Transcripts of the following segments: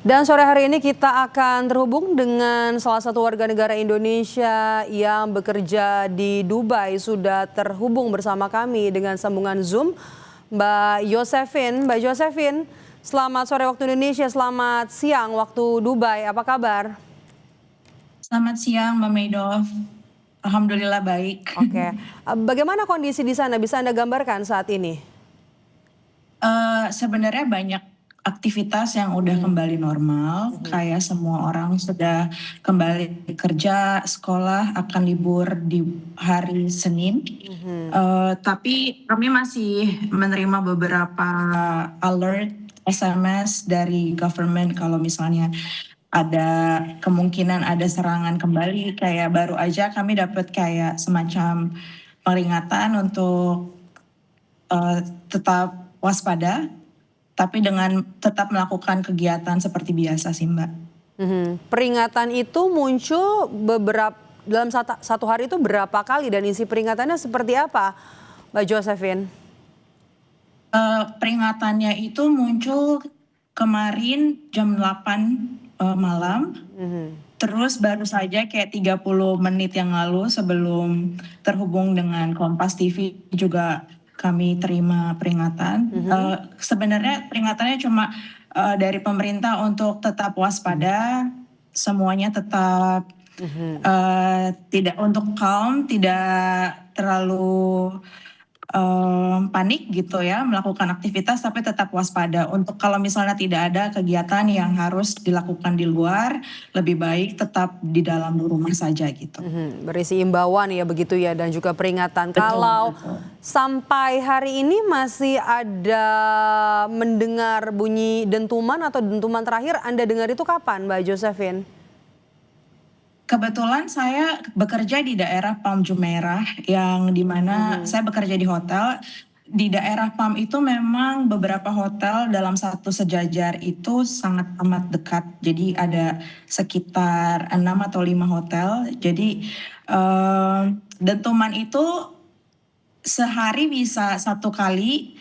Dan sore hari ini kita akan terhubung dengan salah satu warga negara Indonesia yang bekerja di Dubai. Sudah terhubung bersama kami dengan sambungan Zoom, Mbak Yosephine. Mbak Yosephine, selamat sore waktu Indonesia, selamat siang waktu Dubai. Apa kabar? Selamat siang, Mbak Maidov. Alhamdulillah baik. Oke, bagaimana kondisi di sana? Bisa Anda gambarkan saat ini? Sebenarnya banyak aktivitas yang udah kembali normal, kayak semua orang sudah kembali kerja, sekolah akan libur di hari Senin. Tapi kami masih menerima beberapa alert SMS dari government kalau misalnya ada kemungkinan ada serangan kembali. Kayak baru aja kami dapat kayak semacam peringatan untuk tetap waspada, tapi dengan tetap melakukan kegiatan seperti biasa sih Mbak. Peringatan itu muncul dalam satu hari itu berapa kali dan isi peringatannya seperti apa, Mbak Josephine? Peringatannya itu muncul kemarin jam 8 malam. Terus baru saja kayak 30 menit yang lalu sebelum terhubung dengan Kompas TV juga kami terima peringatan. Sebenarnya peringatannya cuma dari pemerintah untuk tetap waspada, semuanya tetap tidak untuk calm, tidak terlalu panik gitu ya, melakukan aktivitas tapi tetap waspada. Untuk kalau misalnya tidak ada kegiatan yang harus dilakukan di luar, lebih baik tetap di dalam rumah saja gitu. Berisi imbauan ya begitu ya, dan juga peringatan. Betul, Kalau betul. sampai hari ini masih ada mendengar bunyi dentuman atau dentuman terakhir Anda dengar itu kapan, Mbak Josephine? Kebetulan saya bekerja di daerah Palm Jumeirah yang dimana saya bekerja di hotel. Di daerah Palm itu memang beberapa hotel dalam satu sejajar itu sangat amat dekat. Jadi ada sekitar 6 atau 5 hotel. Jadi dentuman itu sehari bisa 1 kali.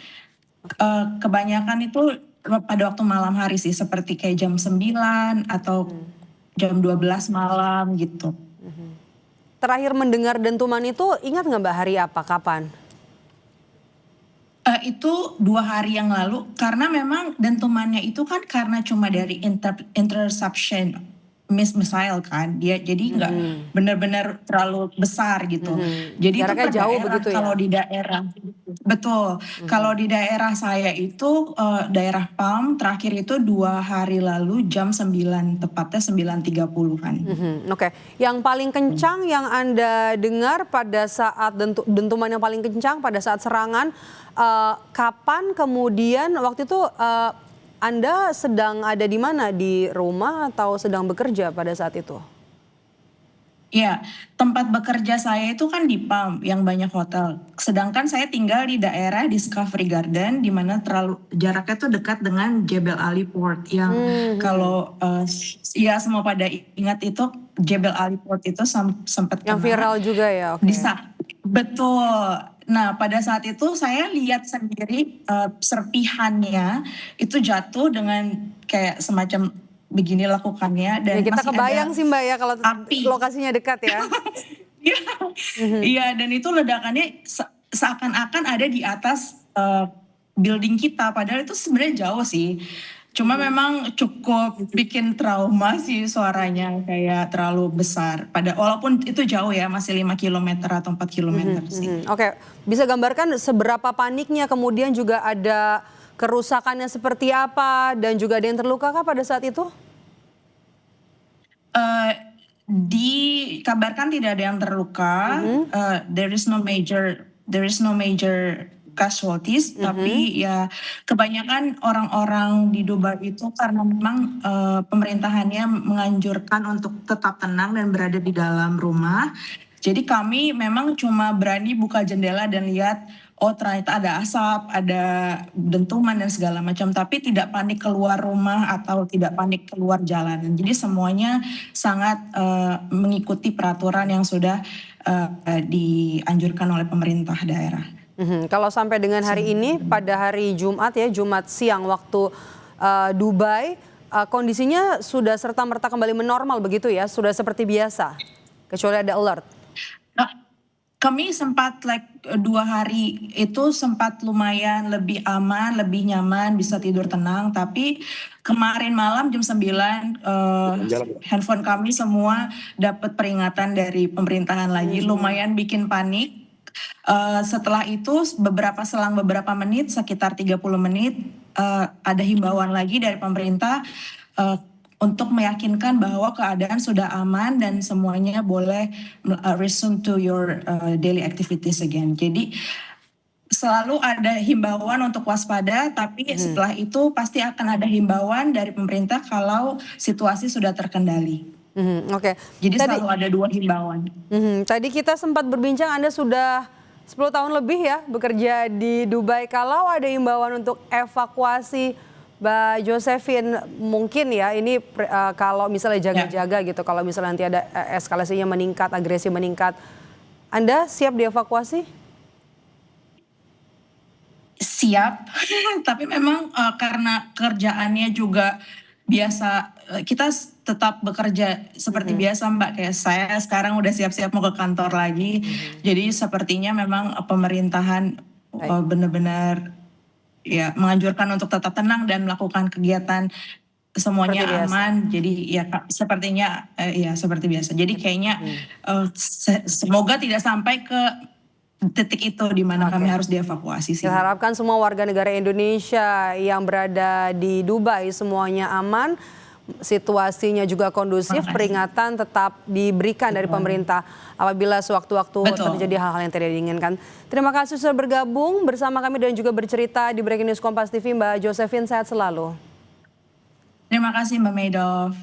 Kebanyakan itu pada waktu malam hari sih, seperti kayak jam 9 atau jam 12 malam gitu. Terakhir mendengar dentuman itu ingat nggak Mbak hari apa, kapan? Itu 2 hari yang lalu, karena memang dentumannya itu kan karena cuma dari interception missile kan, dia jadi nggak benar-benar terlalu besar gitu. Jadi itu Jaraknya per jauh daerah, begitu ya? kalau di daerah betul. Kalau di daerah saya itu daerah Palm terakhir itu 2 hari lalu jam 9, tepatnya 9.30-an. Oke, yang paling kencang yang Anda dengar pada saat dentuman yang paling kencang pada saat serangan, kapan, kemudian waktu itu Anda sedang ada di mana? Di rumah atau sedang bekerja pada saat itu? Ya, tempat bekerja saya itu kan di Palm yang banyak hotel. Sedangkan saya tinggal di daerah Discovery Garden di mana jaraknya tuh dekat dengan Jebel Ali Port yang kalau ya semua pada ingat itu Jebel Ali Port itu sempat Yang viral juga ya, oke. Betul. Nah, pada saat itu saya lihat sendiri serpihannya itu jatuh dengan kayak semacam begini lakukannya, Ya, dan kita masih kebayang ada sih Mbak ya kalau api. lokasinya dekat ya. Iya, iya, dan itu ledakannya seakan-akan ada di atas building kita, padahal itu sebenarnya jauh sih. Cuma memang cukup bikin trauma sih, suaranya kayak terlalu besar. Walaupun itu jauh ya, masih 5 kilometer atau 4 kilometer sih. Oke, bisa gambarkan seberapa paniknya, kemudian juga ada kerusakannya seperti apa, dan juga ada yang terluka kah pada saat itu? Dikabarkan tidak ada yang terluka. There is no major casualties, tapi ya kebanyakan orang-orang di Dubai itu karena memang pemerintahannya menganjurkan untuk tetap tenang dan berada di dalam rumah. Jadi kami memang cuma berani buka jendela dan lihat, oh ternyata ada asap, ada dentuman dan segala macam, tapi tidak panik keluar rumah atau tidak panik keluar jalanan. Jadi semuanya sangat mengikuti peraturan yang sudah dianjurkan oleh pemerintah daerah. Kalau sampai dengan hari ini, pada hari Jumat ya, Jumat siang waktu Dubai, kondisinya sudah serta-merta kembali menormal begitu ya, sudah seperti biasa, kecuali ada alert. Nah, kami sempat 2 hari itu sempat lumayan lebih aman, lebih nyaman, bisa tidur tenang. Tapi kemarin malam jam 9 handphone kami semua dapat peringatan dari pemerintahan lagi, lumayan bikin panik. Setelah itu selang beberapa menit, sekitar 30 menit, ada himbauan lagi dari pemerintah untuk meyakinkan bahwa keadaan sudah aman dan semuanya boleh resume to your daily activities again. Jadi selalu ada himbauan untuk waspada, tapi setelah itu pasti akan ada himbauan dari pemerintah kalau situasi sudah terkendali. Oke. Jadi selalu ada 2 himbauan. Tadi kita sempat berbincang, Anda sudah 10 tahun lebih ya bekerja di Dubai. Kalau ada himbauan untuk evakuasi, Mbak Josephine, mungkin ya ini kalau misalnya jaga-jaga gitu, kalau misalnya nanti ada eskalasinya meningkat, agresi meningkat, Anda siap dievakuasi? Siap, tapi memang karena kerjaannya juga biasa, kita tetap bekerja seperti biasa Mbak, kayak saya sekarang udah siap-siap mau ke kantor lagi. Jadi sepertinya memang pemerintahan benar-benar ya menganjurkan untuk tetap tenang dan melakukan kegiatan semuanya aman. Jadi ya sepertinya ya seperti biasa. Jadi kayaknya semoga tidak sampai ke titik itu di mana kami harus dievakuasi sih. Kita harapkan semua warga negara Indonesia yang berada di Dubai semuanya aman, situasinya juga kondusif, peringatan tetap diberikan dari pemerintah apabila sewaktu-waktu terjadi hal-hal yang tidak diinginkan. Terima kasih sudah bergabung bersama kami dan juga bercerita di Breaking News Kompas TV, Mbak Josephine, sehat selalu. Terima kasih Mbak Maidov.